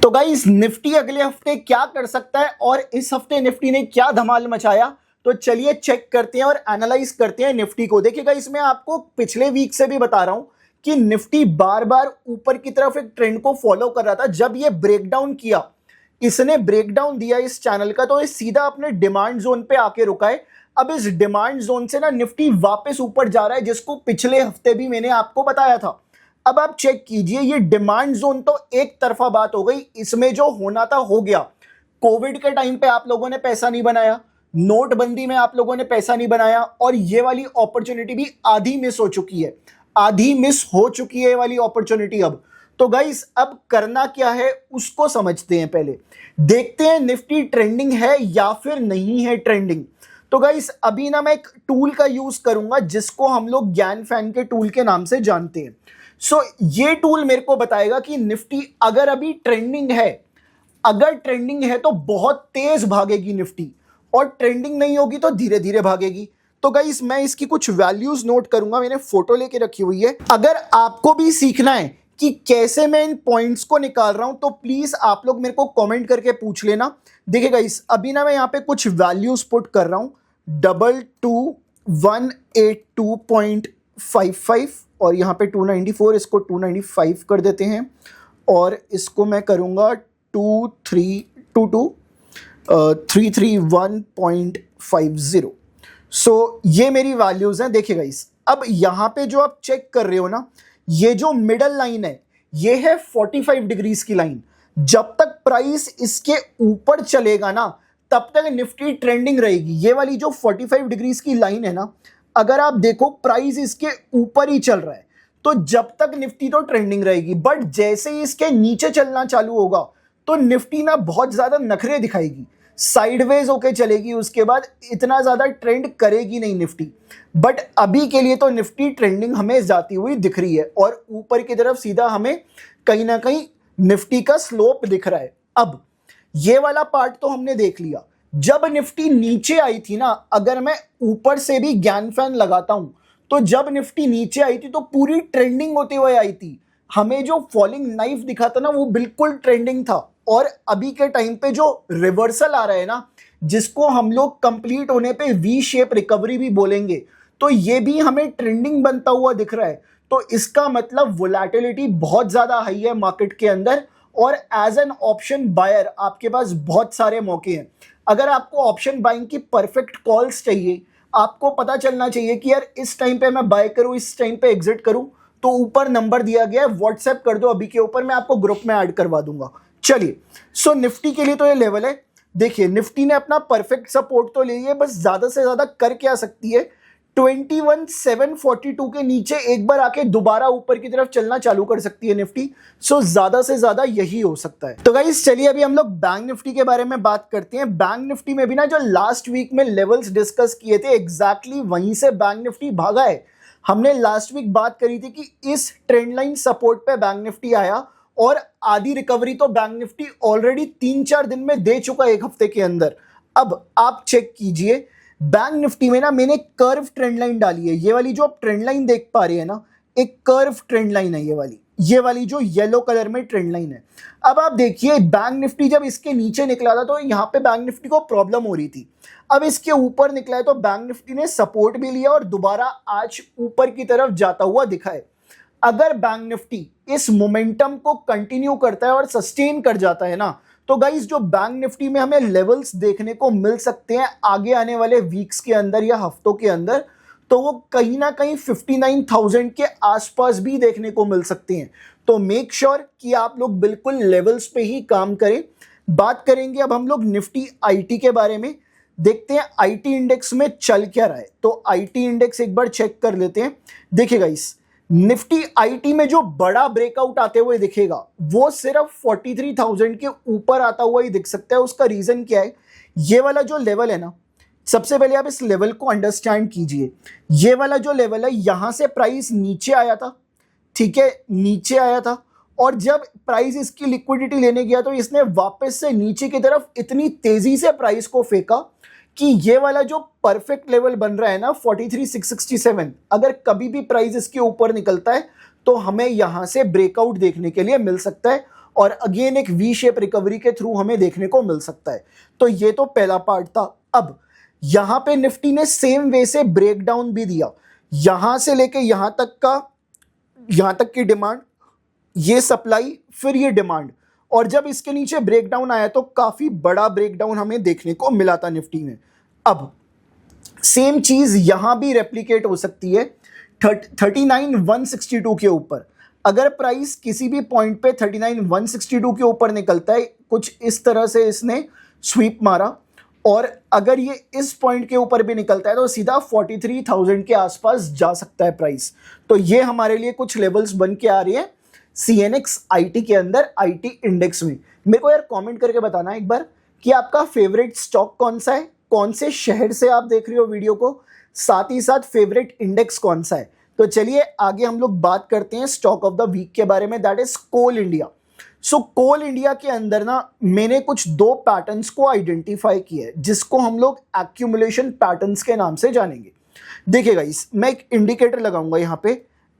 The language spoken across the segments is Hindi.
तो गाइस निफ्टी अगले हफ्ते क्या कर सकता है और इस हफ्ते निफ्टी ने क्या धमाल मचाया, तो चलिए चेक करते हैं और एनालाइज करते हैं निफ्टी को। देखिएगा, इसमें आपको पिछले वीक से भी बता रहा हूं कि निफ्टी बार बार ऊपर की तरफ एक ट्रेंड को फॉलो कर रहा था। जब ये ब्रेकडाउन किया, इसने ब्रेकडाउन दिया इस चैनल का, तो ये सीधा अपने डिमांड जोन पे आके रुका है। अब इस डिमांड जोन से ना निफ्टी वापस ऊपर जा रहा है, जिसको पिछले हफ्ते भी मैंने आपको बताया था। अब आप चेक कीजिए, ये डिमांड जोन तो एक तरफा बात हो गई, इसमें जो होना था हो गया। कोविड के टाइम पे आप लोगों ने पैसा नहीं बनाया, नोटबंदी में आप लोगों ने पैसा नहीं बनाया, और ये वाली अपॉर्चुनिटी भी आधी मिस हो चुकी है, आधी मिस हो चुकी है ये वाली अपॉर्चुनिटी। अब तो गाइस, अब करना क्या है उसको समझते हैं। पहले देखते हैं निफ्टी ट्रेंडिंग है या फिर नहीं है ट्रेंडिंग। तो गाइस, अभी ना मैं एक टूल का यूज करूंगा जिसको हम लोग ज्ञान फैन के टूल के नाम से जानते हैं। ये टूल मेरे को बताएगा कि निफ्टी अगर अभी ट्रेंडिंग है, अगर ट्रेंडिंग है तो बहुत तेज भागेगी निफ्टी, और ट्रेंडिंग नहीं होगी तो धीरे धीरे भागेगी। तो गाइस, मैं इसकी कुछ वैल्यूज नोट करूंगा, मैंने फोटो लेके रखी हुई है। अगर आपको भी सीखना है कि कैसे मैं इन पॉइंट्स को निकाल रहा हूं, तो प्लीज आप लोग मेरे को कमेंट करके पूछ लेना। देखिए गाइस, अभी ना मैं यहाँ पे कुछ वैल्यूज पुट कर रहा हूं, 22,182.55 और यहाँ पे 294, इसको 295 कर देते हैं, और इसको मैं करूँगा 331.50। ये मेरी वैल्यूज हैं। देखिए गाइस, अब यहाँ पे जो आप चेक कर रहे हो ना, ये जो मिडल लाइन है, ये है 45 डिग्रीज की लाइन। जब तक प्राइस इसके ऊपर चलेगा ना, तब तक निफ्टी ट्रेंडिंग रहेगी। ये वाली जो 45 डिग्रीज की लाइन है ना, अगर आप देखो प्राइस इसके ऊपर ही चल रहा है, तो जब तक निफ्टी तो ट्रेंडिंग रहेगी। बट जैसे ही इसके नीचे चलना चालू होगा, तो निफ्टी ना बहुत ज्यादा नखरे दिखाएगी, साइडवेज होके चलेगी, उसके बाद इतना ज्यादा ट्रेंड करेगी नहीं निफ्टी। बट अभी के लिए तो निफ्टी ट्रेंडिंग हमें जाती हुई दिख रही है, और ऊपर की तरफ सीधा हमें कहीं ना कहीं निफ्टी का स्लोप दिख रहा है। अब ये वाला पार्ट तो हमने देख लिया। जब निफ्टी नीचे आई थी ना, अगर मैं ऊपर से भी ज्ञान फैन लगाता हूं, तो जब निफ्टी नीचे आई थी तो पूरी ट्रेंडिंग होते हुए आई थी। हमें जो फॉलिंग नाइफ दिखा था ना, वो बिल्कुल ट्रेंडिंग था। और अभी के टाइम पे जो रिवर्सल आ रहा है ना, जिसको हम लोग कंप्लीट होने पे वी शेप रिकवरी भी बोलेंगे, तो ये भी हमें ट्रेंडिंग बनता हुआ दिख रहा है। तो इसका मतलब वोलेटिलिटी बहुत ज्यादा हाई है मार्केट के अंदर, और एज एन ऑप्शन बायर आपके पास बहुत सारे मौके हैं। अगर आपको ऑप्शन बाइंग की परफेक्ट कॉल्स चाहिए, आपको पता चलना चाहिए कि यार इस टाइम पे मैं बाय करूं, इस टाइम पे एग्जिट करूं, तो ऊपर नंबर दिया गया है, व्हाट्सएप कर दो अभी के ऊपर, मैं आपको ग्रुप में ऐड करवा दूंगा। चलिए, निफ्टी के लिए तो ये लेवल है। देखिए, निफ्टी ने अपना परफेक्ट सपोर्ट तो ले लिया, बस ज्यादा से ज्यादा कर क्या सकती है, 21,742 के नीचे एक बार आके दोबारा ऊपर की तरफ चलना चालू कर सकती है निफ्टी। ज्यादा से ज्यादा यही हो सकता है। तो गाइस, चलिए अभी हम लोग बैंक निफ्टी के बारे में बात करते हैं। बैंक निफ्टी में भी ना, जो लास्ट वीक में लेवल्स डिस्कस किए थे, एग्जैक्टली वहीं से बैंक निफ्टी भागा है। हमने लास्ट वीक बात करी थी कि इस ट्रेंड लाइन सपोर्ट पे बैंक निफ्टी आया, और आधी रिकवरी तो बैंक निफ्टी ऑलरेडी 3-4 दिन में दे चुका है, एक हफ्ते के अंदर। अब आप चेक कीजिए, बैंक निफ्टी में ना मैंने कर्व ट्रेंड लाइन डाली है। ये वाली जो आप ट्रेंड लाइन देख पा रहे हैं ना, एक कर्व ट्रेंड लाइन है ये वाली जो येलो कलर में ट्रेंड लाइन है। अब आप देखिए, बैंक निफ्टी जब इसके नीचे निकला था, तो यहाँ पे बैंक निफ्टी को प्रॉब्लम हो रही थी। अब इसके ऊपर निकला है, तो बैंक निफ्टी ने सपोर्ट भी लिया और दोबारा आज ऊपर की तरफ जाता हुआ दिखा है। अगर बैंक निफ्टी इस मोमेंटम को कंटिन्यू करता है और सस्टेन कर जाता है ना, तो गाइस, जो बैंक निफ्टी में हमें लेवल्स देखने को मिल सकते हैं आगे आने वाले वीक्स के अंदर या हफ्तों के अंदर, तो वो कहीं ना कहीं 59,000 के आसपास भी देखने को मिल सकते हैं। तो मेक श्योर कि आप लोग बिल्कुल लेवल्स पे ही काम करें। बात करेंगे अब हम लोग निफ्टी आईटी के बारे में। देखते हैं आईटी इंडेक्स में चल क्या रहा है। तो आईटी इंडेक्स एक बार चेक कर लेते हैं। देखिए गाइस, निफ्टी आईटी में जो बड़ा ब्रेकआउट आते हुए दिखेगा, वो सिर्फ 43,000 के ऊपर आता हुआ ही दिख सकता है। उसका रीजन क्या है, ये वाला जो लेवल है ना, सबसे पहले आप इस लेवल को अंडरस्टैंड कीजिए। ये वाला जो लेवल है, यहां से प्राइस नीचे आया था, ठीक है, नीचे आया था, और जब प्राइस इसकी लिक्विडिटी लेने गया, तो इसने वापस से नीचे की तरफ इतनी तेजी से प्राइस को फेंका कि ये वाला जो परफेक्ट लेवल बन रहा है ना 43,667, अगर कभी भी प्राइस इसके ऊपर निकलता है, तो हमें यहां से ब्रेकआउट देखने के लिए मिल सकता है। और अगेन एक वी शेप रिकवरी के थ्रू हमें देखने को मिल सकता है। तो ये तो पहला पार्ट था। अब यहां पे निफ्टी ने सेम वे से ब्रेकडाउन भी दिया, यहां से लेके यहां तक की डिमांड, ये सप्लाई, फिर ये डिमांड, और जब इसके नीचे ब्रेकडाउन आया तो काफी बड़ा ब्रेकडाउन हमें देखने को मिला था निफ्टी में। अब सेम चीज यहां भी रेप्लिकेट हो सकती है 39,162 के ऊपर। अगर प्राइस किसी भी पॉइंट पे 39,162 के ऊपर निकलता है, कुछ इस तरह से इसने स्वीप मारा, और अगर ये इस पॉइंट के ऊपर भी निकलता है तो सीधा 43,000 के आसपास जा सकता है प्राइस। तो ये हमारे लिए कुछ लेवल्स बन के आ रही है CNX IT के अंदर, IT इंडेक्स में। मेरे को यार कमेंट करके बताना एक बार कि आपका फेवरेट स्टॉक कौन सा है, कौन से शहर से आप देख रहे हो वीडियो को, साथ ही साथ फेवरेट इंडेक्स कौन सा है। तो चलिए आगे हम लोग बात करते हैं स्टॉक ऑफ द वीक के बारे में, that is Coal India. So Coal India के अंदर ना मैंने कुछ दो पैटर्न्स को आइडेंटिफाई किया है जिसको हम लोग एक्यूमुलेशन पैटर्न्स के नाम से जानेंगे। देखिए गाइस, मैं एक इंडिकेटर लगाऊंगा यहाँ पे,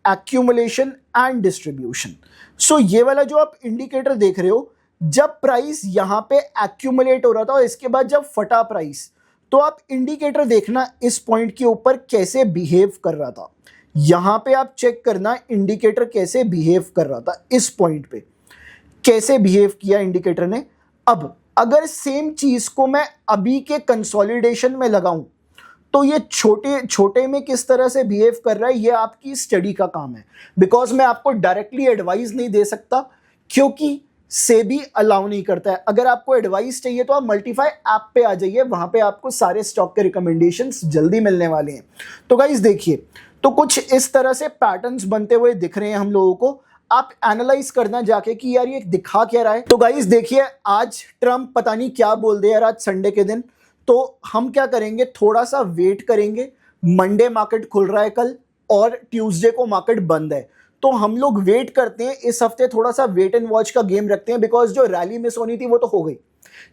एक्यूमुलेशन एंड डिस्ट्रीब्यूशन। सो ये वाला जो आप इंडिकेटर देख रहे हो, जब प्राइस यहां पे एक्यूमुलेट हो रहा था और इसके बाद जब फटा प्राइस, तो आप इंडिकेटर देखना इस पॉइंट के ऊपर कैसे बिहेव कर रहा था। यहां पे आप चेक करना इंडिकेटर कैसे बिहेव कर रहा था, इस पॉइंट पे कैसे बिहेव किया इंडिकेटर ने। अब अगर सेम चीज को मैं अभी के कंसोलिडेशन में लगाऊं तो ये छोटे छोटे में किस तरह से बिहेव कर रहा है, ये आपकी स्टडी का काम है। बिकॉज मैं आपको डायरेक्टली एडवाइस नहीं दे सकता क्योंकि सेबी अलाउ नहीं करता है। अगर आपको एडवाइस चाहिए तो आप मल्टीफाई ऐप पे आ जाइए, वहां पे आपको सारे स्टॉक के रिकमेंडेशंस जल्दी मिलने वाले हैं। तो गाइस देखिए, तो कुछ इस तरह से पैटर्न्स बनते हुए दिख रहे हैं हम लोगों को। आप एनालाइज करना जाके कि यार ये दिखा क्या रहा है। तो गाइस देखिए, आज ट्रम्प पता नहीं क्या बोल दे यार, आज संडे के दिन, तो हम क्या करेंगे, थोड़ा सा वेट करेंगे। मंडे मार्केट खुल रहा है कल और ट्यूसडे को मार्केट बंद है, तो हम लोग वेट करते हैं। इस हफ्ते थोड़ा सा वेट एंड वॉच का गेम रखते हैं, बिकॉज जो रैली मिस होनी थी वो तो हो गई,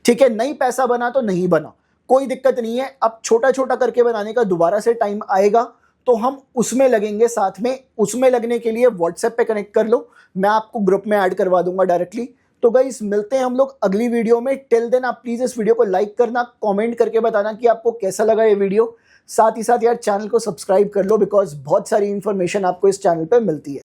ठीक है। नहीं पैसा बना तो नहीं बना, कोई दिक्कत नहीं है। अब छोटा छोटा करके बनाने का दोबारा से टाइम आएगा तो हम उसमें लगेंगे साथ में। उसमें लगने के लिए व्हाट्सएप पे कनेक्ट कर लो, मैं आपको ग्रुप में ऐड करवा दूंगा डायरेक्टली। तो गाइस मिलते हैं हम लोग अगली वीडियो में। टिल देन आप प्लीज इस वीडियो को लाइक करना, कमेंट करके बताना कि आपको कैसा लगा ये वीडियो। साथ ही साथ यार चैनल को सब्सक्राइब कर लो, बिकॉज बहुत सारी इंफॉर्मेशन आपको इस चैनल पे मिलती है।